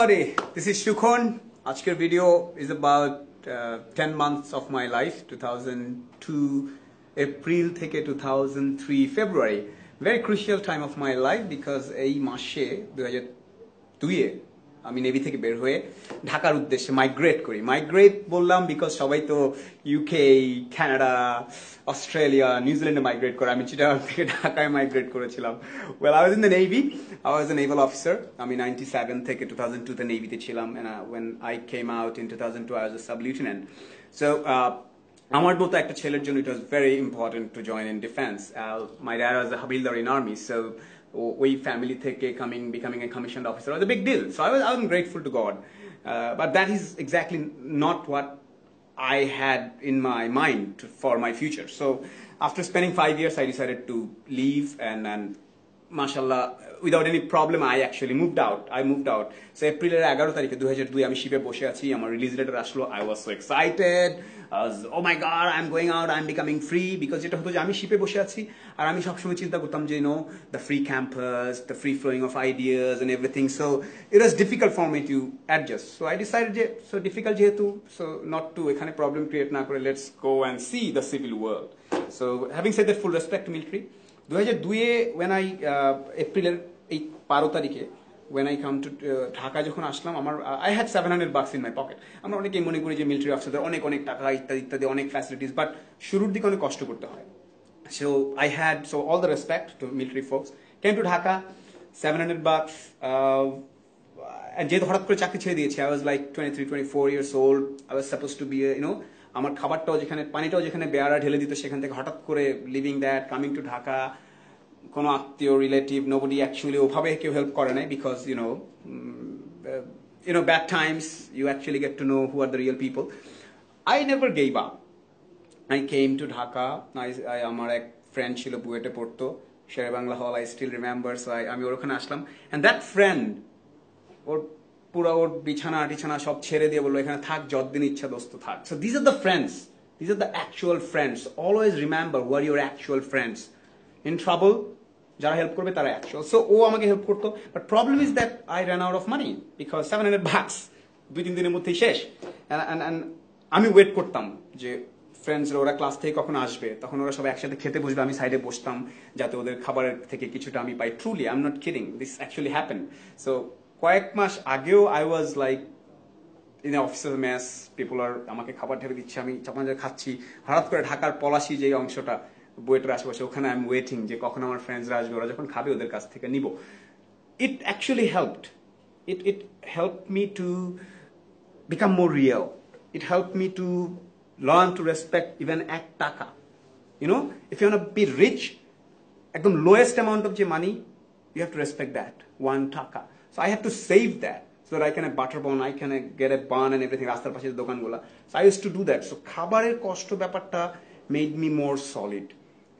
Howdy, this is Shukhon. Ajker video is about 10 months of my life, 2002 April থেকে 2003 February. Very crucial time of my life because এই মাসে 2002 এ আমি navy থেকে বের হয়ে ঢাকার উদ্দেশ্যে মাইগ্রেট বললাম বিকজ সবাই তো ইউকে কানাডা অস্ট্রেলিয়া নিউজিল্যান্ডে মাইগ্রেট করে আমি চিটাগাং থেকে ঢাকায় মাইগ্রেট করেছিলাম well I was in the navy I was a naval officer আমি 97 থেকে 2002 তে নেভিতে ছিলাম and when I came out in 2002 I was a sub lieutenant so আমার মতো একটা ছেলের জন্য it was very important to join in defense my dad was a habildar in army so we family থেকে becoming a commissioned officer was a big deal so I was grateful to God but that is exactly not what I had in my mind for my future so after spending 5 years I decided to leave and mashallah without any problem I actually moved out so April 11 তারিখে 2002 আমি শিপে বসে আছি আমার release letter আসলো I was so excited I was oh my god I'm going out I'm becoming free because যেটা হতো যে আমি শিপে বসে আছি আর আমি সব সময় চিন্তা করতাম যে the free campus the free flowing of ideas and everything so it was difficult for me to adjust so I decided so difficult যেহেতু so not to এখানে problem create না করে let's go and see the civil world so having said that full respect to military 2002 A when I এপ্রিলের এই 12 তারিখে when I come to Dhaka যখন আসলাম আমার I had $700 in my pocket আমরা অনেকেই মনে করি যে মিলিটারি অফিসারদের অনেক টাকা ইত্যাদি অনেক ফ্যাসিলিটিস বাট শুরুর দিকে অনেক কষ্ট করতে হয় so I had so all the respect to military folks came to Dhaka $700 and যেহেতু হঠাৎ করে চাকরি ছেড়ে দিয়েছি I was like 23-24 years old I was supposed to be আমার খাবারটাও যেখানে পানিটাও যেখানে বেয়ারা ঢেলে দিত সেখান থেকে হঠাৎ করে living that coming to Dhaka কোনো আত্মীয় রিলেটিভ নোবডি অ্যাকচুয়ালি ওভাবে কেউ হেল্প করে নাই because bad times you actually get to know who are the real people I never gave up I came to Dhaka আমার এক ফ্রেন্ড ছিল বুয়েটে পড়তো শেরে বাংলা হল I still remember so আমি ওর ওখানে আসলাম and that friend পুরো ওর বিছানা সব ছেড়ে দিয়ে বললো এখানে থাক যতদিন ইচ্ছা দোস্ত থাক so these are the friends these are the actual friends always remember who are your actual friends in trouble যারা হেল্প করবে তারা actual so ও আমাকে হেল্প করতো but problem is that I ran out of money because $700 2-3 দিনের মধ্যেই শেষ and আমি wait করতাম যে ফ্রেন্ডসরা ওরা ক্লাস থেকে কখন আসবে তখন ওরা সব একসাথে খেতে বসবে আমি সাইডে বসতাম যাতে ওদের খাবারের থেকে কিছুটা আমি পাই truly I'm not kidding this actually happened so কয়েক মাস আগেও I was like in the officer mess people are আমাকে খাবার ঢেলে দিচ্ছে আমি চাপাঞ্জা খাচ্ছি হঠাৎ করে ঢাকার পলাশি যে অংশটা বুয়েটের আশেপাশে ওখানে I'm waiting যে কখন আমার ফ্রেন্ডসরা আসবে ওরা যখন খাবে ওদের কাছ থেকে নিব it actually helped it helped me to become more real it helped me to learn to respect even এক টাকা if you want to be rich একদম lowest amount of money you have to respect that 1 টাকা so I have to save that so that I can butter bun I can get a bun and everything রাস্তার পাশে দোকানগুলো so I used to do that so খাবারের কষ্ট ব্যাপারটা made me more solid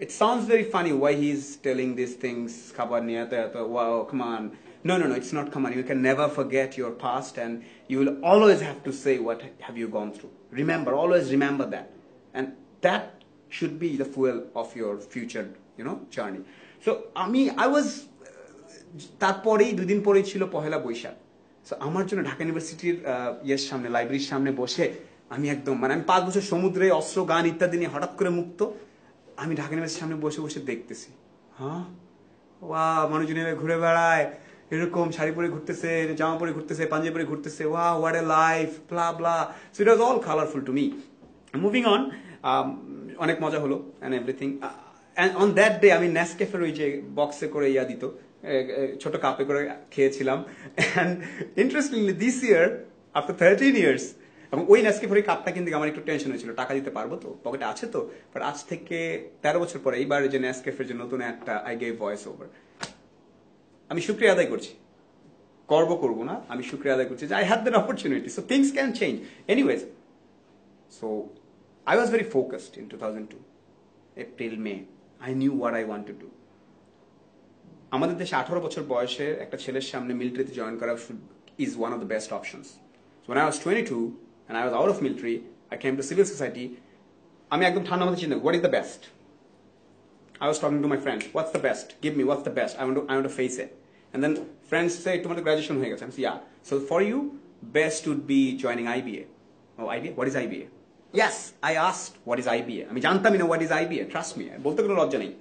it sounds very funny why he's telling these things খাবার নিয়ে তো wow come on no it's not come on you can never forget your past and you will always have to say what have you gone through always remember that and that should be the fuel of your future journey so I was তারপরেই 2 দিন পরেই ছিল Pohela Boishakh so আমার জন্য ঢাকা ইউনিভার্সিটির সামনে লাইব্রেরির সামনে বসে আমি একদম আমি 5 বছর সমুদ্রে অস্ত্র গান ইত্যাদি নিয়ে হঠাৎ করে মুক্ত আমি ঢাকা ইউনিভার্সিটির সামনে বসে দেখতেছি মানুষজন ঘুরে বেড়ায় এরকম শাড়ি পরে ঘুরতেছে জামা পরে ঘুরতেছে পাঞ্জাবি পরে ঘুরতেছে what a life blah blah so it was all colourful to me moving on অনেক মজা হলো and everything and on that day আমি নেসক্যাফের ওই যে বক্সে করে দিত ছোট কাপে করে খেয়েছিলাম and interestingly this year after 13 years এবং ওই নেসক্যাফের কাপটা কিনতে আমার একটু টেনশন হয়েছিল টাকা দিতে পারবো তো পকেটে আছে তো বাট আজ থেকে 13 বছর পরে এইবার যে নেসক্যাফের যে নতুন একটা I gave voice over আমি শুকরিয়া আদায় করছি গর্ব করব না আমি শুকরিয়া আদায় করছি যে I had that opportunity so things can change anyways so I was very focused in 2002 April May I knew what I want to do আমাদের দেশে 18 বছর বয়সে একটা ছেলের সামনে মিলিটারিতে জয়েন করা is one of the best options so when I was 22 and I was out of military I came to civil society আমি একদম ঠান্ডা মাথায় চিন্তা what is the best I was talking to my friends what's the best give me what's the best I want to face it And then friends say, তোমাদের graduation হয়ে গেছে. I'm saying, yeah. So for you, best would be joining IBA. Oh, IBA? What is IBA? Yes, I asked, what is IBA? আমি জানতামই না what is IBA. Trust me. বলতে কোনো লজ্জা নেই.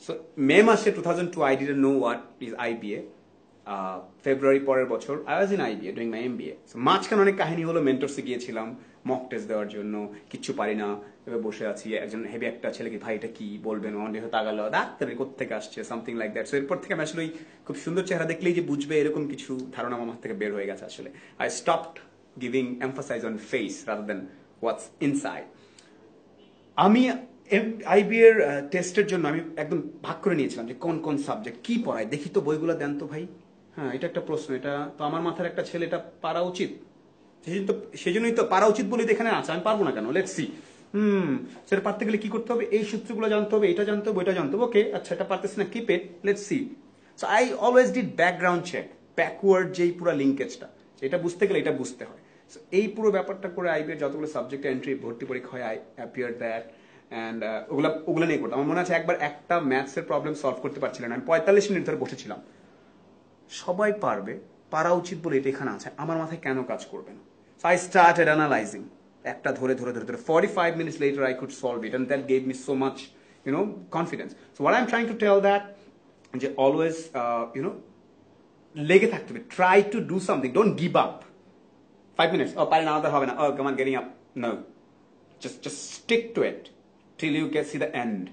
So May মাসে 2002, I didn't know what is IBA. February পরের বছর I was in IBA doing my MBA. So মাঝখানে অনেক কাহিনী হলো, মেন্টরসে গিয়েছিলাম মক টেস্ট দেওয়ার জন্য, কিচ্ছু পারি না, এবার বসে আছি, একজন হেভি একটা ছেলেকে ভাই এটা কি বলবেন, অন দেখে তাকালো, ডাক্তারের কোত্থেকে আসছে, সামথিং লাইক দ্যাট। সো এরপর থেকে আমি আসলে খুব সুন্দর চেহারা দেখলেই যে বুঝবে এরকম কিছু ধারণা আমার থেকে বের হয়ে গেছে আসলে। I stopped giving emphasis on face rather than what's inside. আমি IBA এর টেস্টের জন্য আমি একদম ভাগ করে নিয়েছিলাম যে কোন কোন সাবজেক্ট কি পড়ায়, দেখি তো বইগুলো দেন তো ভাই। হ্যাঁ, এটা একটা প্রশ্ন, এটা তো আমার মাথার একটা ছেলে এটা পারা উচিত, সেজন্যই তো পারা উচিত বলে এখানে আছে, আমি পারবো না কেন, লেটস সি। সেটা পারতে গেলে কি করতে হবে, এই সূত্রগুলো জানতে হবে, এটা জানতে হবে, ওইটা জানতে হবে, ওকে আচ্ছা এটা পারতেছি না, keep it, let's see. So I always did background check, backward যেই পুরো লিঙ্কেজটা, এটা বুঝতে গেলে এটা বুঝতে হয়। সো এই পুরো ব্যাপারটা করে IBA এর যতগুলো সাবজেক্ট এন্ট্রি ভর্তি পরীক্ষা হয়, আই অ্যাপিয়ার দ্যাট অ্যান্ড ওগুলা নিয়ে করতাম। আমার মনে আছে একবার একটা ম্যাথসের প্রবলেম সলভ করতে পারছিলাম না, আমি 45 মিনিট ধরে বসেছিলাম। সবাই পারবে, পারা উচিত বলে এটা এখানে আছে, আমার মাথায় কেন কাজ করবে না? So I started analyzing. একটা ধরে 45 minutes later I could solve it, and that gave me so much, confidence. So what I'm trying to tell that, যে always, লেগে থাকতে হবে, try to do something, don't give up. 5 minutes, পারি না, হবে না, come on, getting up, no. Just stick to it till you see the end.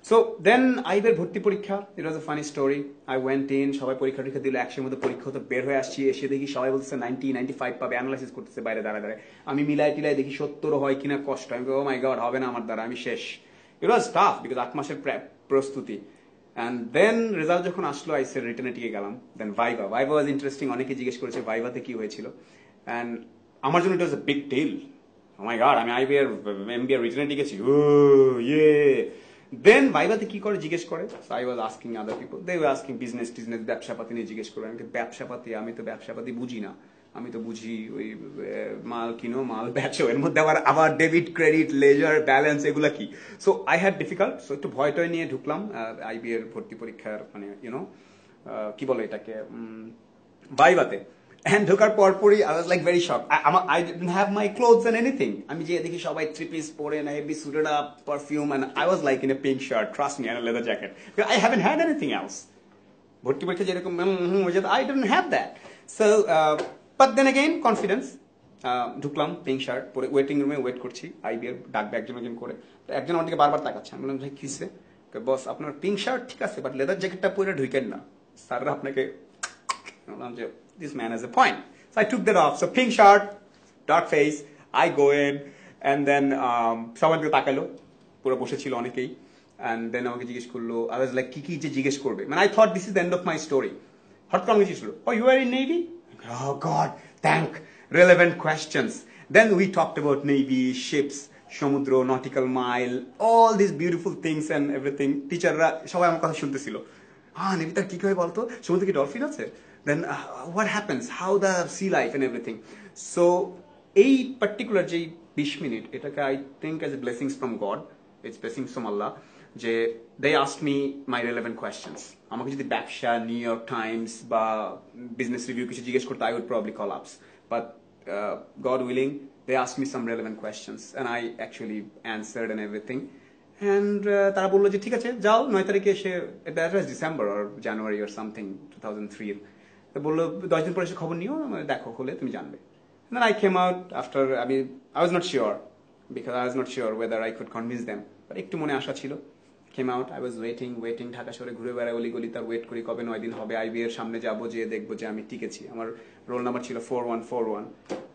So then IBA এর ভর্তি পরীক্ষা, it was a funny story. I went in, সবাই পরীক্ষা দিল, 100 মধ্যে পরীক্ষা হতো, বের হয়ে আসছি, এসে দেখি সবাই বলতেছে 90, 95 পাবে, অ্যানালাইসিস করতেছে বাইরে দাঁড়ায়। আমি মিলাই টিলাই দেখি 70 হয় কিনা কষ্ট, আমি ও মাই গড, হবে না আমার দ্বারা, আমি শেষ। It was tough because 8 মাসের প্রস্তুতি। And then রেজাল্ট যখন আসলো, I said রিটেনে টিকে গেলাম। Then Viva was interesting, অনেকে জিজ্ঞেস করেছে ভাইভাতে কি হয়েছিল, and আমার জন্য it was a big deal. Oh my god, আমি IBA এর MBA রিটেনে টিকেছি, Then ভাইভাতে কি করে জিজ্ঞেস করে, so I was asking other people, they were asking business ব্যবসাপাতি নিয়ে জিজ্ঞেস করে। আমি ব্যবসাপাতি, আমি তো ব্যবসাপাতি বুঝি না, আমি তো বুঝি ওই মাল কিনো, মাল বেচো, এর মধ্যে আবার ডেবিট, ক্রেডিট, লেজার, ব্যালেন্স, এগুলা কি। So I had difficult, so একটু ভয় টয় নিয়ে ঢুকলাম IBA এর ভর্তি পরীক্ষার, মানে কি বলে এটাকে, ভাইভাতে। And ঢোকার পরপরই I was like very shocked. I didn't have my clothes and anything. আমি যে দেখি সবাই 3-piece পরে না, heavy suited up, perfume, and I was like in a pink shirt, trust me, and a leather jacket. Because I haven't had anything else. ভর্তি পরীক্ষা যেরকম I didn't have that. So, but then again, confidence. ঢুকলাম pink shirt পরে, waiting রুমে wait করছি, IBA এর ডাকবে একজন করে। তো একজন আমার দিকে বারবার তাকাচ্ছে, আমি বললাম ভাই কিসে? বস আপনার পিঙ্ক শার্ট ঠিক আছে, বাট লেদার জ্যাকেটটা পরে ঢুকেন না, স্যাররা আপনাকে। বললাম যে this man has a point. So I took that off. So pink shirt, dark face, I go in, and then সবাই দিকে তাকালো, পুরো বসেছিল অনেকেই, and then আমাকে জিজ্ঞেস করলো, I was like কি যে জিজ্ঞেস করবে, মানে I thought this is the end of my story. হঠাৎ করে আমাকে জিজ্ঞেস করলো, oh you are in Navy? Oh God, thank relevant questions. Then we talked about Navy, ships, সমুদ্র, nautical mile, all these beautiful things and everything. টিচাররা সবাই আমার কথা শুনতেছিল, নেভিতে কি হয় বলতো, সমুদ্রে কি ডলফিন আছে, then what happens, how the sea life and everything. So এই particular যে 20 মিনিট, এটাকে I think as a blessings from God, it's blessings from Allah, যে they asked me my relevant questions. আমাকে যদি ব্যবসা, নিউ ইয়র্ক টাইমস বা business review কিছু জিজ্ঞেস করতে, I would probably collapse, but God willing, they asked me some relevant questions and I actually answered and everything. And তারা বললো যে ঠিক আছে যাও 9 তারিখে এসে, that was December or January or something 2003, তো বললো 10 দিন পরে এসে খবর নিও, দেখো হলে তুমি জানবে। And then I came out after, I was not sure, because I was not sure whether I could convince them, but একটু মনে আশা ছিল। Came out, I was waiting, Dhaka শহরে ঘুরে বেড়াই অলিগলি, তার ওয়েট করি কবে 9 দিন হবে, IBA এর সামনে যাবো, যে দেখবো যে আমি টিকেছি। আমার রোল নাম্বার ছিল 4141,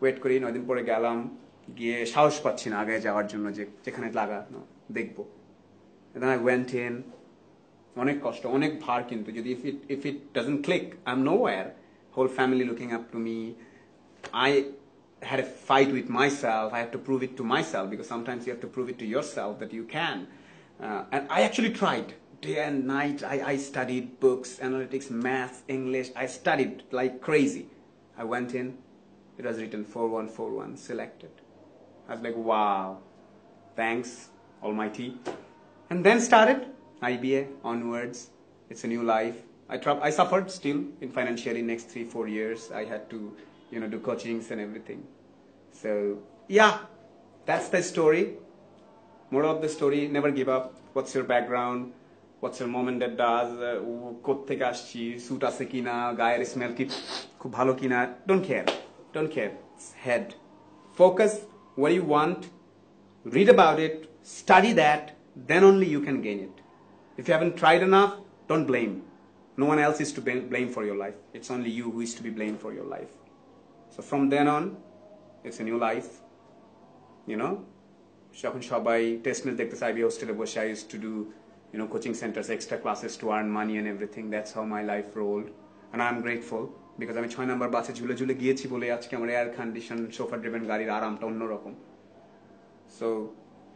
ওয়েট করি, 9 দিন পরে গেলাম, গিয়ে সাহস পাচ্ছি না আগে যাওয়ার জন্য, যে যেখানে লাগানো দেখবো। And then I went in, অনেক কষ্ট, অনেক ভার, কিন্তু যদি if it doesn't click, I'm nowhere. Whole family looking up to me. I had a fight with myself. I have to prove it to myself, because sometimes you have to prove it to yourself that you can. And I actually tried day and night. I studied books, analytics, math, English. I studied like crazy. I went in. It was written 4141 selected. I was like, wow, thanks Almighty. And then started IBA onwards. It's a new life. I suffered still in financially next 3-4 years. I had to, do coachings and everything. So yeah, that's the story. Moral of the story: never give up. What's your background? What's your mom and dad does? কোত্থেকে আসছি, suit আছে কিনা, গায়ের smell কি খুব ভালো কিনা? Don't care. Don't care. It's head. Focus what you want. Read about it. Study that. Then only you can gain it. If you haven't tried enough, don't blame. No one else is to blame for your life. It's only you who is to be blamed for your life. So from then on, it's a new life. যখন সবাই test mail দেখতেছে IB হোস্টেলে বসে, I used to do coaching centers, extra classes to earn money and everything. That's how my life rolled, and I'm grateful because আমি 6 number বাসে ঝুলে ঝুলে গিয়েছি বলে আজকে আমার এয়ার কন্ডিশন সোফা ড্রিভেন গাড়ির আরামটা অন্যরকম. So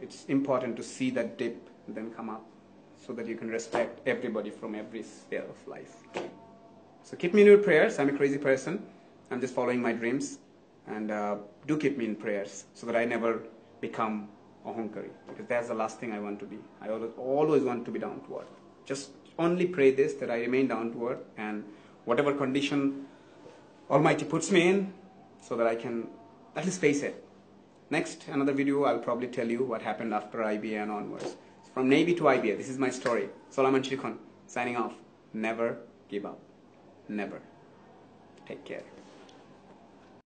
it's important to see that dip and then come up so that you can respect everybody from every sphere of life. So keep me in your prayers. I'm a crazy person. I'm just following my dreams, and do keep me in prayers so that I never become Ahankari, because that's the last thing I want to be. I always want to be down to earth. Just only pray this, that I remain down to earth, and whatever condition Almighty puts me in, so that I can at least face it. Next, another video, I'll probably tell you what happened after IBA and onwards. From Navy to IBA, this is my story. Solomon Shrikhon, signing off. Never give up. Never. Take care.